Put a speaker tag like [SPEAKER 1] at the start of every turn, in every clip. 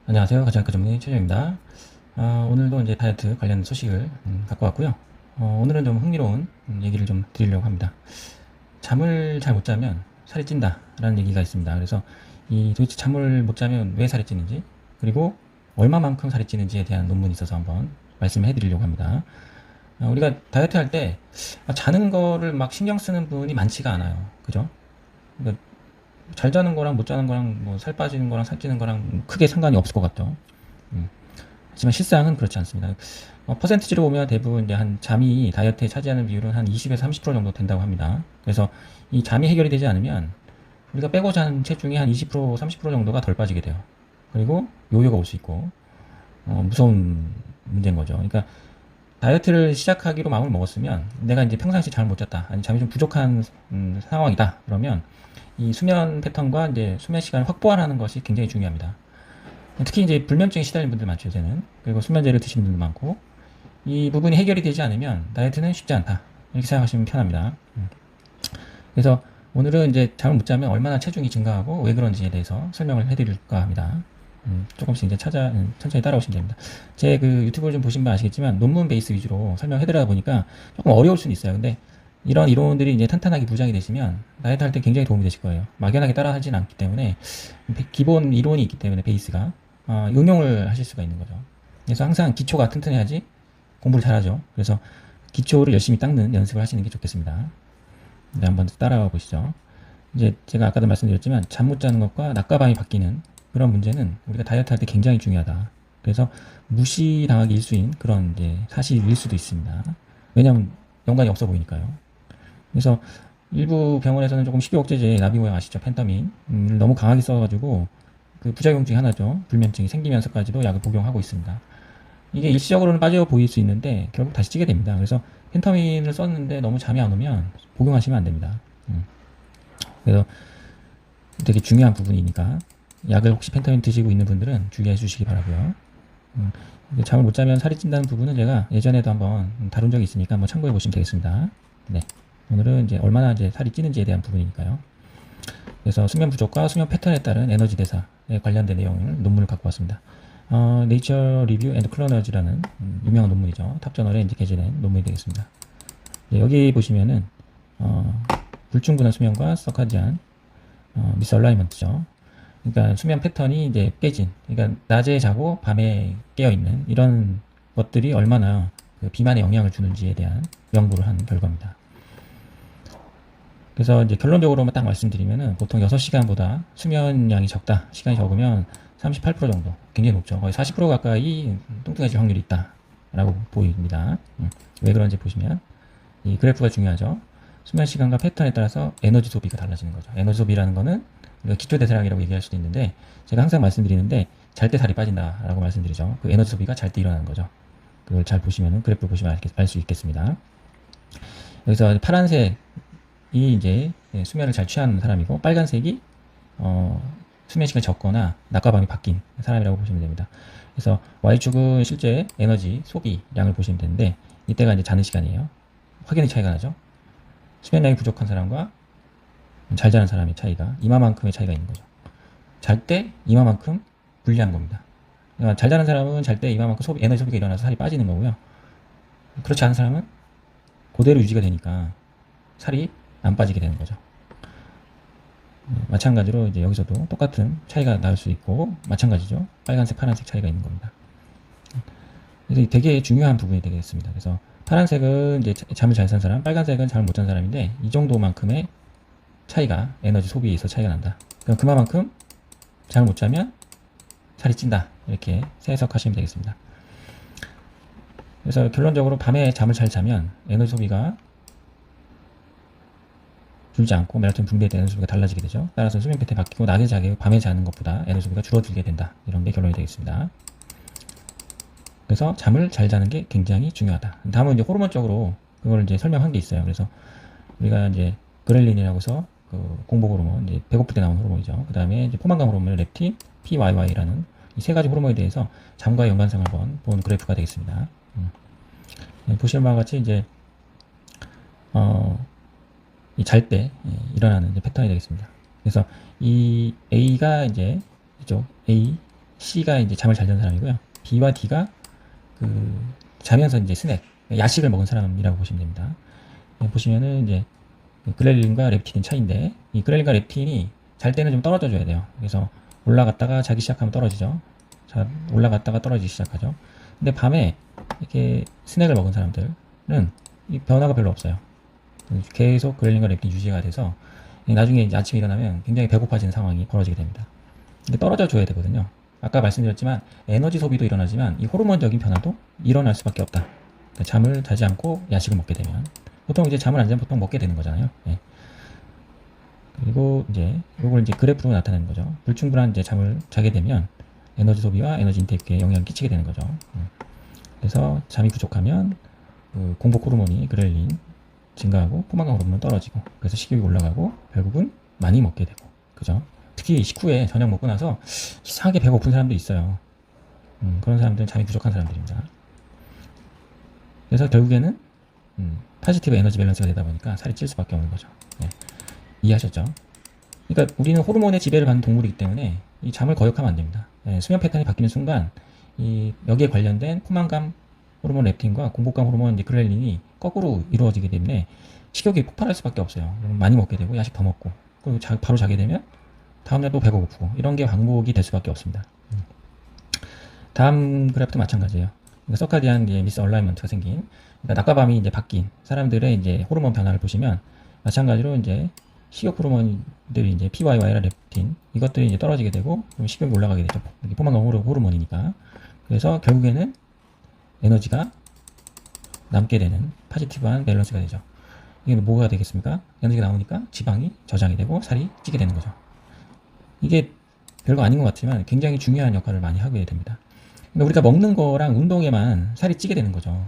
[SPEAKER 1] 안녕하세요. 가정학과 전문의 최정입니다. 오늘도 이제 다이어트 관련 소식을 갖고 왔고요. 오늘은 좀 흥미로운 얘기를 좀 드리려고 합니다. 잠을 잘 못 자면 살이 찐다라는 얘기가 있습니다. 그래서 이 도대체 잠을 못 자면 왜 살이 찌는지, 그리고 얼마만큼 살이 찌는지에 대한 논문이 있어서 한번 말씀을 해드리려고 합니다. 우리가 다이어트 할 때 자는 거를 막 신경 쓰는 분이 많지가 않아요. 그죠? 그러니까 잘 자는 거랑 못 자는 거랑 뭐 살 빠지는 거랑 살 찌는 거랑 크게 상관이 없을 것 같죠. 음. 하지만 실상은 그렇지 않습니다. 퍼센티지로 보면 대부분 이제 한 잠이 다이어트에 차지하는 비율은 한 20에서 30% 정도 된다고 합니다. 그래서 이 잠이 해결이 되지 않으면 우리가 빼고자 하는 체중이 한 20%, 30% 정도가 덜 빠지게 돼요. 그리고 요요가 올 수 있고 무서운 문제인 거죠. 그러니까 다이어트를 시작하기로 마음을 먹었으면 내가 이제 평상시 잠을 못 잤다, 아니 잠이 좀 부족한 상황이다. 그러면 이 수면 패턴과 이제 수면 시간을 확보하는 것이 굉장히 중요합니다. 특히 이제 불면증에 시달리는 분들 많죠, 요새는. 그리고 수면제를 드시는 분들 많고, 이 부분이 해결이 되지 않으면 다이어트는 쉽지 않다, 이렇게 생각하시면 편합니다. 그래서 오늘은 이제 잠을 못 자면 얼마나 체중이 증가하고 왜 그런지에 대해서 설명을 해드릴까 합니다. 조금씩 이제 천천히 따라오시면 됩니다. 제 그 유튜브를 좀 보시면 아시겠지만 논문 베이스 위주로 설명해드리다 보니까 조금 어려울 수는 있어요. 근데 이런 이론들이 이제 탄탄하게 부장이 되시면 다이어트 할 때 굉장히 도움이 되실 거예요. 막연하게 따라 하진 않기 때문에 기본 이론이 있기 때문에 베이스가 응용을 하실 수가 있는 거죠. 그래서 항상 기초가 튼튼해야지 공부를 잘하죠. 그래서 기초를 열심히 닦는 연습을 하시는 게 좋겠습니다. 네, 한번 따라가 보시죠. 이제 제가 아까도 말씀드렸지만 잠 못 자는 것과 낮과 밤이 바뀌는 그런 문제는 우리가 다이어트 할 때 굉장히 중요하다. 그래서 무시당하기 일수인 그런 이제 사실일 수도 있습니다. 왜냐하면 연관이 없어 보이니까요. 그래서 일부 병원에서는 조금 식이억제제 나비 모양 아시죠? 펜타민 너무 강하게 써가지고 그 부작용 중에 하나죠. 불면증이 생기면서까지도 약을 복용하고 있습니다. 이게 일시적으로는 빠져 보일 수 있는데 결국 다시 찌게 됩니다. 그래서 펜타민을 썼는데 너무 잠이 안 오면 복용하시면 안 됩니다. 그래서 되게 중요한 부분이니까 약을 혹시 펜타민 드시고 있는 분들은 주의해 주시기 바라고요. 잠을 못 자면 살이 찐다는 부분은 제가 예전에도 한번 다룬 적이 있으니까 한번 참고해 보시면 되겠습니다. 네. 오늘은 이제 얼마나 이제 살이 찌는지에 대한 부분이니까요. 그래서 수면 부족과 수면 패턴에 따른 에너지 대사에 관련된 내용을 논문을 갖고 왔습니다. 네이처 리뷰 앤드 클로너지라는 유명한 논문이죠. 탑저널에 이제 게재된 논문이 되겠습니다. 네, 여기 보시면은 불충분한 수면과 서카디안 미스얼라이먼트죠. 그러니까 수면 패턴이 이제 깨진, 그러니까 낮에 자고 밤에 깨어 있는 이런 것들이 얼마나 그 비만에 영향을 주는지에 대한 연구를 한 결과입니다. 그래서 이제 결론적으로만 딱 말씀드리면은 보통 6시간보다 수면량이 적다, 시간이 적으면 38% 정도, 굉장히 높죠. 거의 40% 가까이 뚱뚱해질 확률이 있다라고 보입니다. 왜 그런지 보시면 이 그래프가 중요하죠. 수면 시간과 패턴에 따라서 에너지 소비가 달라지는 거죠. 에너지 소비라는 거는 우리가 기초 대사량이라고 얘기할 수도 있는데, 제가 항상 말씀드리는데 잘 때 살이 빠진다라고 말씀드리죠. 그 에너지 소비가 잘 때 일어나는 거죠. 그걸 잘 보시면은 그래프를 보시면 알 수 있겠습니다. 여기서 파란색이 이제 수면을 잘 취하는 사람이고, 빨간색이 수면 시간이 적거나 낮과 밤이 바뀐 사람이라고 보시면 됩니다. 그래서 Y축은 실제 에너지 소비량을 보시면 되는데, 이때가 이제 자는 시간이에요. 확연히 차이가 나죠. 수면량이 부족한 사람과 잘 자는 사람의 차이가 이마만큼의 차이가 있는 거죠. 잘 때 이마만큼 불리한 겁니다. 그러니까 잘 자는 사람은 잘 때 이마만큼 에너지 소비가 일어나서 살이 빠지는 거고요. 그렇지 않은 사람은 그대로 유지가 되니까 살이 안 빠지게 되는 거죠. 마찬가지로 이제 여기서도 똑같은 차이가 날 수 있고, 마찬가지죠. 빨간색, 파란색 차이가 있는 겁니다. 그래서 되게 중요한 부분이 되겠습니다. 그래서 파란색은 이제 잠을 잘 잔 사람, 빨간색은 잠을 못 잔 사람인데, 이 정도만큼의 차이가 에너지 소비에 있어 차이가 난다. 그럼 그만큼 잠을 못 자면 살이 찐다, 이렇게 해석하시면 되겠습니다. 그래서 결론적으로 밤에 잠을 잘 자면 에너지 소비가 줄지 않고 멜라토닌 분비에 대한 에너지 소비가 달라지게 되죠. 따라서 수면 패턴이 바뀌고 낮에 자게 밤에 자는 것보다 에너지 소비가 줄어들게 된다, 이런 게 결론이 되겠습니다. 그래서 잠을 잘 자는 게 굉장히 중요하다. 다음은 이제 호르몬적으로 그걸 이제 설명한 게 있어요. 그래서 우리가 이제 그렐린이라고 해서 그 공복 호르몬, 이제 배고플 때 나오는 호르몬이죠. 그 다음에 이제 포만감 호르몬, 렙틴, PYY라는 이 세 가지 호르몬에 대해서 잠과의 연관성을 본 그래프가 되겠습니다. 보시는 바와 같이 이제 이 잘 때 일어나는 이제 패턴이 되겠습니다. 그래서 이 A가 이제 이쪽 A C가 이제 잠을 잘 자는 사람이고요. B와 D가 자면서 이제 스낵, 야식을 먹은 사람이라고 보시면 됩니다. 보시면은 이제 그렐린과 렙틴의 차이인데, 이 그렐린과 렙틴이 잘 때는 좀 떨어져 줘야 돼요. 그래서 올라갔다가 자기 시작하면 떨어지죠. 자, 올라갔다가 떨어지기 시작하죠. 근데 밤에 이렇게 스낵을 먹은 사람들은 이 변화가 별로 없어요. 계속 그렐린과 렙틴이 유지가 돼서 나중에 이제 아침에 일어나면 굉장히 배고파지는 상황이 벌어지게 됩니다. 근데 떨어져 줘야 되거든요. 아까 말씀드렸지만 에너지 소비도 일어나지만 이 호르몬적인 변화도 일어날 수밖에 없다. 그러니까 잠을 자지 않고 야식을 먹게 되면, 보통 이제 잠을 안 자면 보통 먹게 되는 거잖아요. 예. 그리고 이제 이걸 이제 그래프로 나타내는 거죠. 불충분한 이제 잠을 자게 되면 에너지 소비와 에너지 인테이크에 영향을 끼치게 되는 거죠. 그래서 잠이 부족하면 공복 호르몬이 그렐린 증가하고 포만감 호르몬은 떨어지고, 그래서 식욕이 올라가고 결국은 많이 먹게 되고, 그죠? 특히 식후에 저녁 먹고 나서 이상하게 배가 고픈 사람도 있어요. 그런 사람들은 잠이 부족한 사람들입니다. 그래서 결국에는 포지티브 에너지 밸런스가 되다 보니까 살이 찔 수밖에 없는 거죠. 네. 이해하셨죠? 그러니까 우리는 호르몬의 지배를 받는 동물이기 때문에 이 잠을 거역하면 안 됩니다. 네, 수면 패턴이 바뀌는 순간 여기에 관련된 포만감 호르몬 렙틴과 공복감 호르몬 그렐린이 거꾸로 이루어지기 때문에 식욕이 폭발할 수밖에 없어요. 많이 먹게 되고 야식 더 먹고, 그리고 바로 자게 되면 다음날 또 배가 고프고, 이런 게 반복이 될 수밖에 없습니다. 다음 그래프도 마찬가지예요. 그러니까 서카디안 미스 얼라이먼트가 생긴, 그러니까 낮과 밤이 이제 바뀐 사람들의 이제 호르몬 변화를 보시면 마찬가지로 이제 식욕 호르몬들이 이제 PYY라 렙틴 이것들이 이제 떨어지게 되고 식욕이 올라가게 되죠. 이게 포만감 호르몬이니까. 그래서 결국에는 에너지가 남게 되는 포지티브한 밸런스가 되죠. 이게 뭐가 되겠습니까? 에너지가 나오니까 지방이 저장이 되고 살이 찌게 되는 거죠. 이게 별거 아닌 것 같지만 굉장히 중요한 역할을 많이 하게 됩니다. 그러니까 우리가 먹는 거랑 운동에만 살이 찌게 되는 거죠.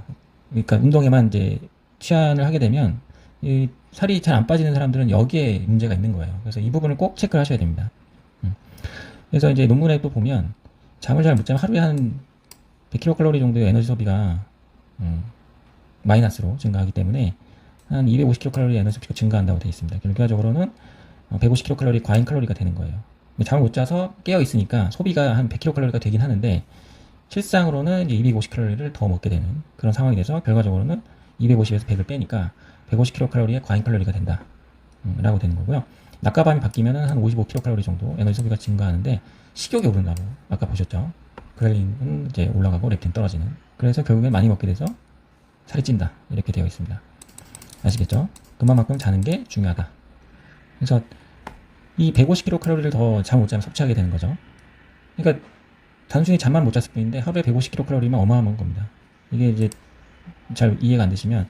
[SPEAKER 1] 그러니까 운동에만 이제 취한을 하게 되면 이 살이 잘 안 빠지는 사람들은 여기에 문제가 있는 거예요. 그래서 이 부분을 꼭 체크를 하셔야 됩니다. 그래서 이제 논문에 또 보면 잠을 잘 못 자면 하루에 한 100kcal 정도의 에너지 소비가 마이너스로 증가하기 때문에 한 250kcal의 에너지 소비가 증가한다고 되어 있습니다. 결과적으로는 150kcal 과잉 칼로리가 되는 거예요. 잠을 못 자서 깨어 있으니까 소비가 한 100kcal가 되긴 하는데 실상으로는 이제 250kcal를 더 먹게 되는 그런 상황이 돼서 결과적으로는 250에서 100을 빼니까 150kcal의 과잉 칼로리가 된다 라고 되는 거고요. 낮과 밤이 바뀌면은 한 55kcal 정도 에너지 소비가 증가하는데 식욕이 오른다고 아까 보셨죠. 그렐린은 이제 올라가고 렙틴 떨어지는, 그래서 결국엔 많이 먹게 돼서 살이 찐다 이렇게 되어 있습니다. 아시겠죠? 그만큼 자는 게 중요하다. 그래서 이 150kcal를 더 잠 못 자면 섭취하게 되는 거죠. 그러니까 단순히 잠만 못 잤을 뿐인데 하루에 150kcal면 어마어마한 겁니다. 이게 이제 잘 이해가 안 되시면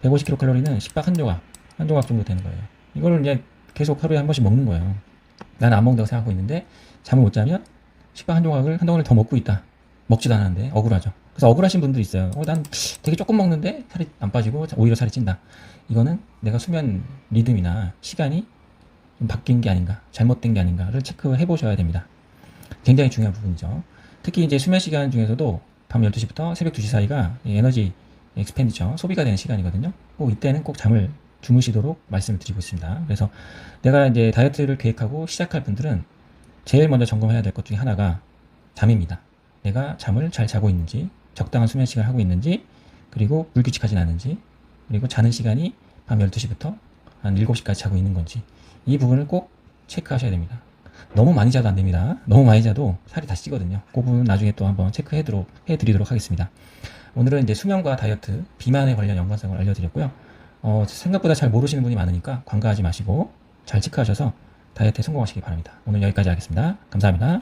[SPEAKER 1] 150kcal는 식빵 한 조각 정도 되는 거예요. 이거를 이제 계속 하루에 한 번씩 먹는 거예요. 나는 안 먹는다고 생각하고 있는데 잠을 못 자면 식빵 한 덩어리를 더 먹고 있다. 먹지도 않았는데 억울하죠. 그래서 억울하신 분들이 있어요. 난 되게 조금 먹는데 살이 안 빠지고 오히려 살이 찐다. 이거는 내가 수면 리듬이나 시간이 좀 바뀐 게 아닌가, 잘못된 게 아닌가를 체크해 보셔야 됩니다. 굉장히 중요한 부분이죠. 특히 이제 수면 시간 중에서도 밤 12시부터 새벽 2시 사이가 에너지 익스펜디처, 소비가 되는 시간이거든요. 꼭 이때는 꼭 잠을 주무시도록 말씀을 드리고 있습니다. 그래서 내가 이제 다이어트를 계획하고 시작할 분들은 제일 먼저 점검해야 될 것 중에 하나가 잠입니다. 내가 잠을 잘 자고 있는지, 적당한 수면 시간을 하고 있는지, 그리고 불규칙하진 않은지, 그리고 자는 시간이 밤 12시부터 한 7시까지 자고 있는 건지, 이 부분을 꼭 체크하셔야 됩니다. 너무 많이 자도 안 됩니다. 너무 많이 자도 살이 다시 찌거든요. 그 부분 나중에 또 한번 체크해 드리도록 하겠습니다. 오늘은 이제 수면과 다이어트, 비만에 관련 연관성을 알려드렸고요. 생각보다 잘 모르시는 분이 많으니까 관가하지 마시고 잘 체크하셔서 다이어트에 성공하시기 바랍니다. 오늘 여기까지 하겠습니다. 감사합니다.